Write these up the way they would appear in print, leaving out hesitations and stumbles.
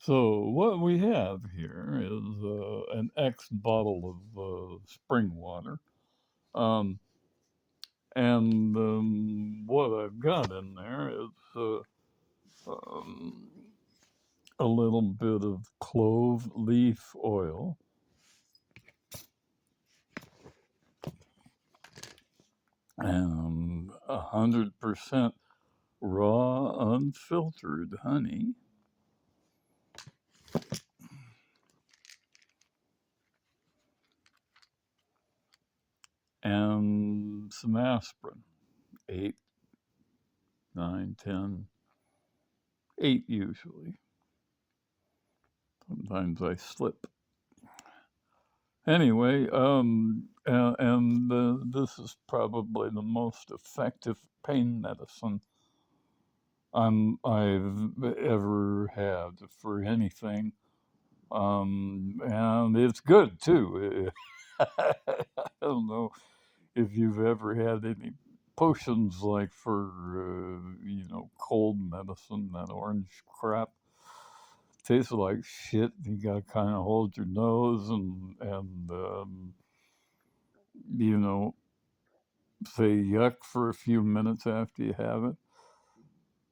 So what we have here is an X bottle of spring water, um, and what I've got in there is um, a little bit of clove leaf oil, and 100% raw, unfiltered honey, and some aspirin, 8, 9, 10, 8 usually. Sometimes I slip. Anyway, this is probably the most effective pain medicine I've ever had for anything, and it's good too. I don't know if you've ever had any potions like for cold medicine, that orange crap. Tastes like shit. You gotta kind of hold your nose and you know say yuck for a few minutes after you have it.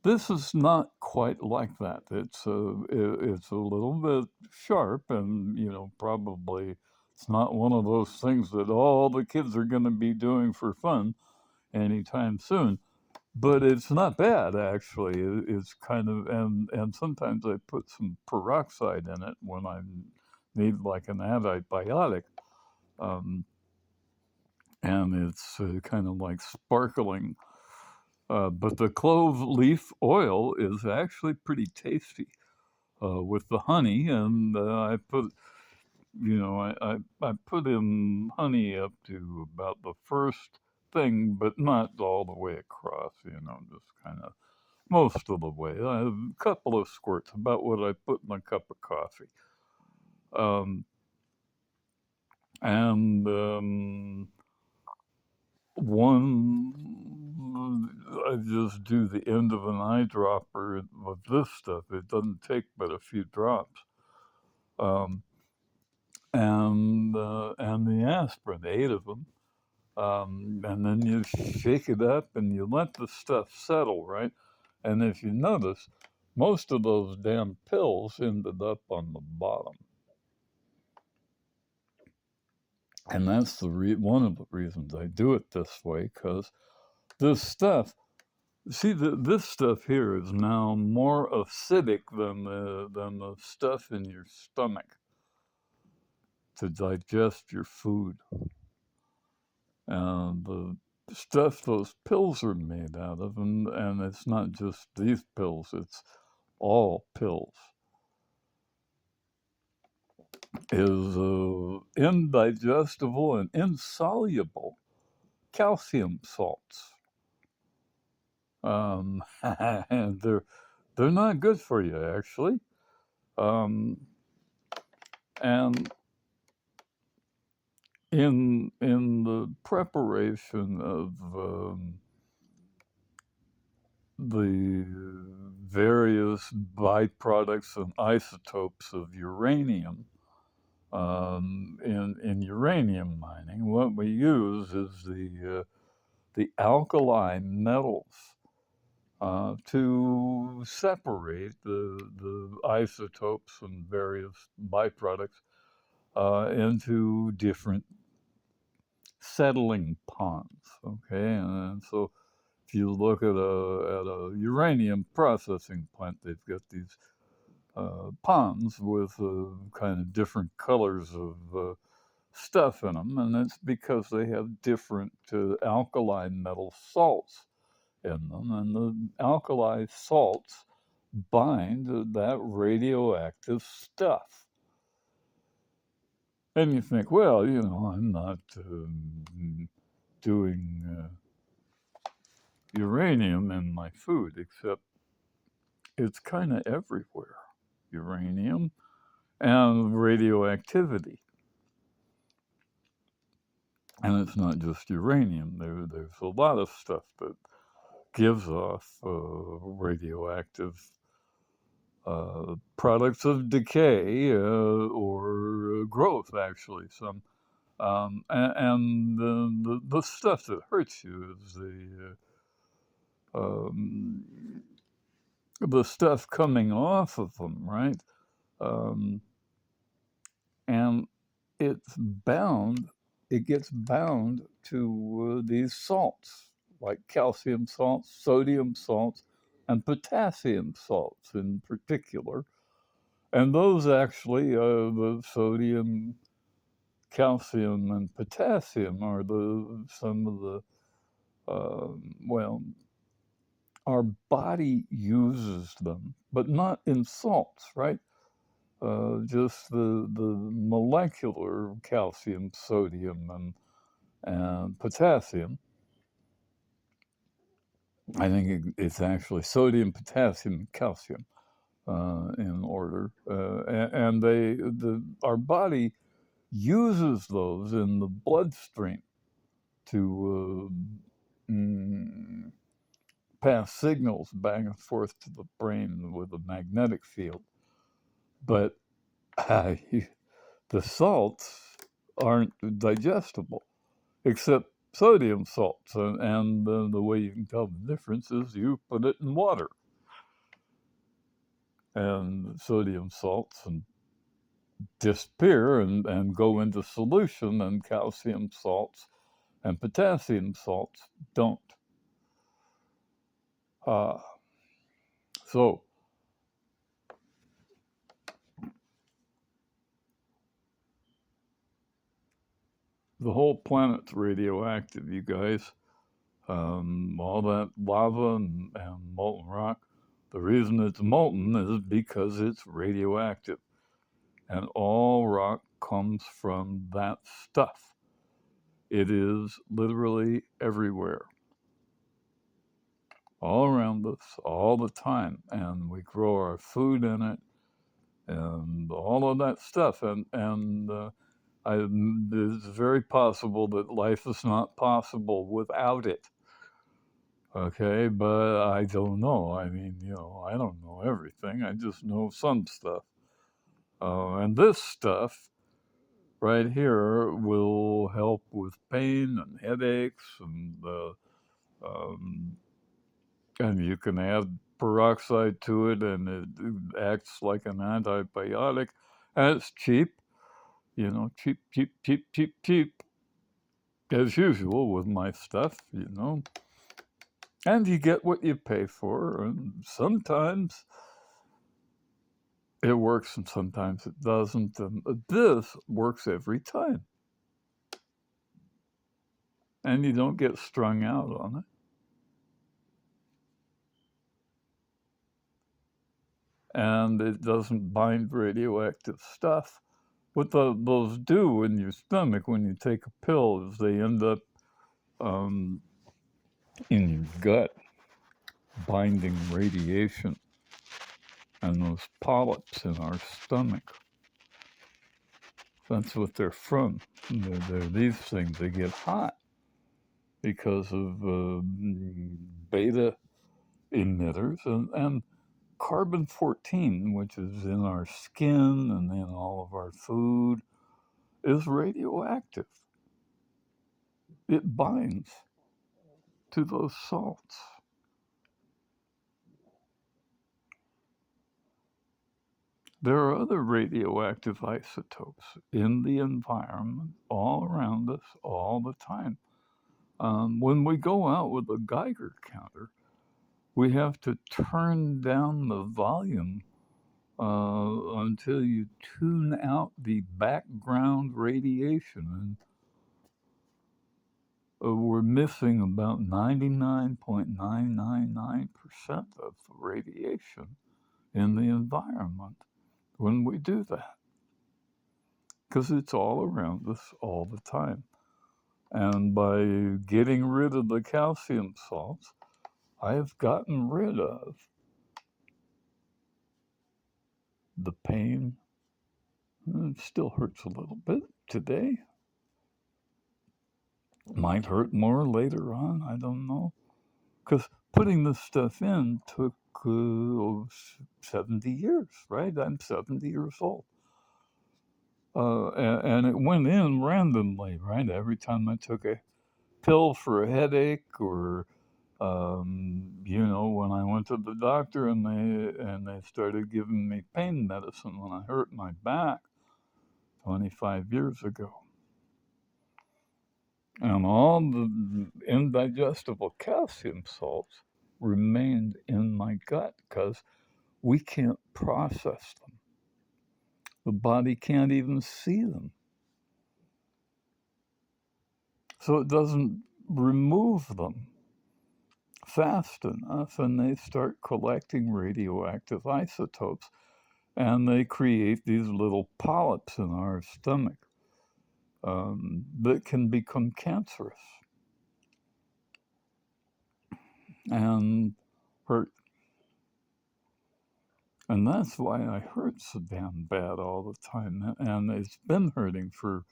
This is not quite like that. It's a little bit sharp, and probably it's not one of those things that all the kids are going to be doing for fun anytime soon. But it's not bad actually. It's kind of and sometimes I put some peroxide in it when I need like an antibiotic, um, and it's kind of like sparkling. But the clove leaf oil is actually pretty tasty with the honey, and I put I put in honey up to about the first thing, but not all the way across. Just kind of most of the way. A couple of squirts, about what I put in a cup of coffee. Um, and one, I just do the end of an eyedropper with this stuff. It doesn't take but a few drops. Um, and the aspirin, 8 of them. And then you shake it up and you let the stuff settle, right? And if you notice, most of those damn pills ended up on the bottom. And that's one of the reasons I do it this way, because this stuff, see, this stuff here is now more acidic than the stuff in your stomach to digest your food. And the stuff those pills are made out of, and it's not just these pills, it's all pills, is indigestible and insoluble calcium salts. And they're not good for you actually. And in the preparation of the various byproducts and isotopes of uranium, in uranium mining, what we use is the alkali metals to separate the isotopes and various byproducts into different settling ponds. Okay, and so if you look at a uranium processing plant, they've got these ponds with kind of different colors of stuff in them, and it's because they have different alkali metal salts in them, and the alkali salts bind that radioactive stuff. And you think, well, I'm not doing uranium in my food, except it's kind of everywhere. Uranium and radioactivity. And it's not just uranium. There's a lot of stuff that gives off radioactive products of decay or growth, actually. And the stuff that hurts you is the stuff coming off of them, right? Um, and it gets bound to these salts, like calcium salts, sodium salts, and potassium salts in particular. And those actually, the sodium, calcium, and potassium are some of the, well, our body uses them, but not in salts, right? Just the molecular calcium, sodium, and potassium. I think it's actually sodium, potassium, and calcium in order, and our body uses those in the bloodstream to pass signals back and forth to the brain with a magnetic field. But the salts aren't digestible, except sodium salts. And the way you can tell the difference is you put it in water. And sodium salts and disappear and go into solution, and calcium salts and potassium salts don't. So the whole planet's radioactive, you guys. All that lava and molten rock. The reason it's molten is because it's radioactive. And all rock comes from that stuff. It is literally everywhere, all around us, all the time. And we grow our food in it and all of that stuff. It's very possible that life is not possible without it. Okay, but I don't know. I mean, I don't know everything. I just know some stuff. And this stuff right here will help with pain and headaches, and you can add peroxide to it, and it acts like an antibiotic, and it's cheap. Cheap, cheap, cheap, cheap, cheap, as usual with my stuff. And you get what you pay for, and sometimes it works and sometimes it doesn't, and this works every time. And you don't get strung out on it. And it doesn't bind radioactive stuff. What those do in your stomach when you take a pill is they end up in your gut, binding radiation. And those polyps in our stomach, that's what they're from. They're these things. They get hot because of beta emitters and carbon-14, which is in our skin and in all of our food, is radioactive. It binds to those salts. There are other radioactive isotopes in the environment, all around us, all the time. When we go out with a Geiger counter, we have to turn down the volume until you tune out the background radiation. And we're missing about 99.999% of the radiation in the environment when we do that, because it's all around us all the time. And by getting rid of the calcium salts, I have gotten rid of the pain. It still hurts a little bit today. Might hurt more later on, I don't know. Because putting this stuff in took 70 years, right? I'm 70 years old. And it went in randomly, right? Every time I took a pill for a headache, or when I went to the doctor and they started giving me pain medicine when I hurt my back 25 years ago. And all the indigestible calcium salts remained in my gut because we can't process them. The body can't even see them. So it doesn't remove them fast enough, and they start collecting radioactive isotopes, and they create these little polyps in our stomach that can become cancerous and hurt. And that's why I hurt so damn bad all the time. And it's been hurting for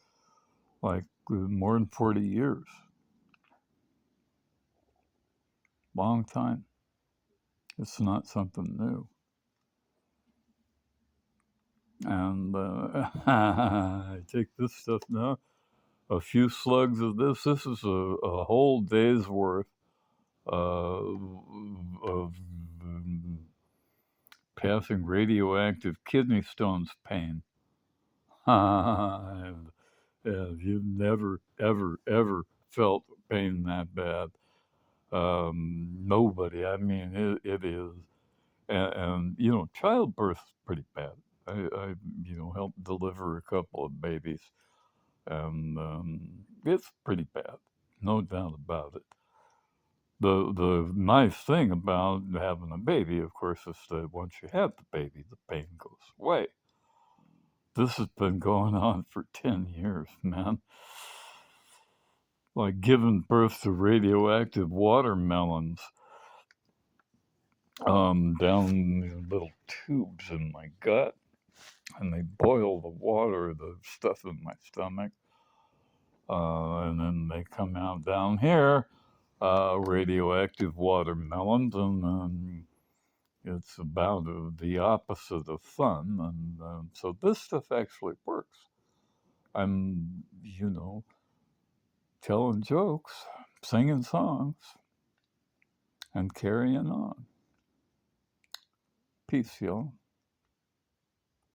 like more than 40 years. Long time. It's not something new. And I take this stuff now. A few slugs of this. This is a whole day's worth of passing radioactive kidney stones pain. Have you never, ever, ever felt pain that bad? Nobody. I mean, it is. And childbirth's pretty bad. I helped deliver a couple of babies, and it's pretty bad, no doubt about it. The nice thing about having a baby, of course, is that once you have the baby, the pain goes away. This has been going on for 10 years, man. Like giving birth to radioactive watermelons down little tubes in my gut, and they boil the water, the stuff in my stomach, and then they come out down here, radioactive watermelons, and it's about the opposite of fun. And so this stuff actually works. I'm, telling jokes, singing songs, and carrying on. Peace, y'all.